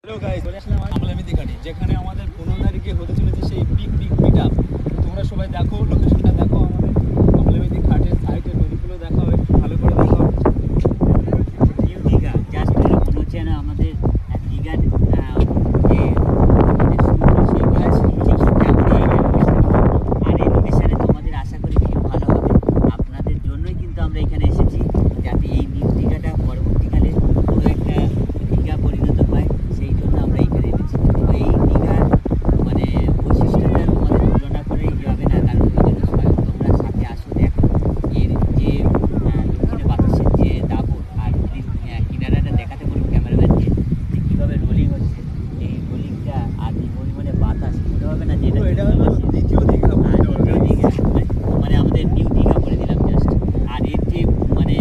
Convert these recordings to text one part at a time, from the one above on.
Hello guys, চলে আসলাম আমলামিতি ঘাটে, যেখানে আমাদের 15 তারিখে হতে চলেছে সেই বিগ মিট আপ। তোমরা সবাই দেখো, লোকেশনটা দেখো, আমাদের আমলামিতি ঘাটের সাইডে নদীগুলো দেখা হয়, ভালো করে দেখো। নিউ দীঘা জাস্ট মনে হচ্ছে না আমাদের দীঘার যে আমাদের সমুদ্র সৈকত আছে ঠিক তেমনই আর এই লোকেশানে তোমাদের আশা করি খুব ভালো হবে। আপনাদের জন্যই কিন্তু আমরা এখানে এসেছি, যাতে এই নিউ দীঘাটা পরবর্তীকালে পুরো একটা দীঘা পরিণত হয়, সেই জন্য আমরা এখানে এসেছি। তো এই দীঘার মানে বৈশিষ্ট্যটা তোমাদের তুলনা করেই যাবে না, কারণ ওই জন্য তোমরা সাথে আসো, দেখো এর যে দক্ষিণে বাতাসের যে দাপট আর নদীর কিনারাটা দেখাতে বলুন ক্যামেরাম্যানকে যে কীভাবে রোলিং হচ্ছে। এই রোলিংটা আর এই পরিমাণে বাতাস মনে হবে না যে এটা হলো দ্বিতীয় দীঘা। দ্বিতীয় দীঘা, মানে আমাদের নিউ দীঘা বলে দিলাম জাস্ট। আর এর যে মানে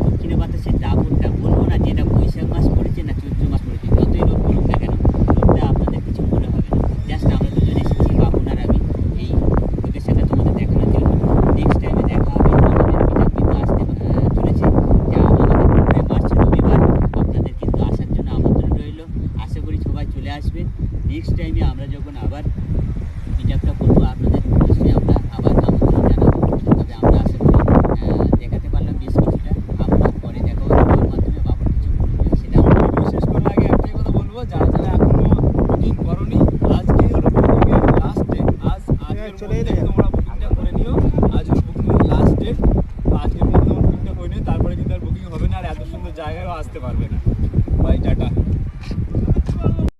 দক্ষিণে বাতাসের দাপটটা বলবো না যে এটা বৈশাখ মাস পড়েছে না চৈত্র মাস পড়েছে, যতই রোদ পড়ুক না কেন রোদটা আপনাদের কিছু মনে হবে না। জাস্ট আমরা দুজন এসেছি বাবুন আর আমি এই লোকেশনটা তোমাদের দেখানোর জন্য। নেক্সট টাইমে দেখা হবে, আমাদের মিট আপ কিন্তু আসতে চলেছে, যা আমাদের 15 মার্চ রবিবার। আপনাদের কিন্তু আসার জন্য আমন্ত্রণ রইল, আশা করি সবাই চলে আসবেন। নেক্সট টাইমে আমরা যখন আবার মিট আপটা করবো আপনাদের নিশ্চয়ই আমরা আবার আমন্ত্রণ জানাবো। তবে আমরা আশা করি দেখাতে পারলাম বেশ কিছুটা। আমরা পরে দেখা হবে ভিডিওর মাধ্যমে, বাবু কিছু বলবে সেটা আমরা শেষ করার আগে একটাই কথা বলবো, যারা যারা এখনো বুকিং করনি, আজকে হলো বুকিং এর লাস্ট ডে। আজকের চলে মধ্যে এলে। তোমরা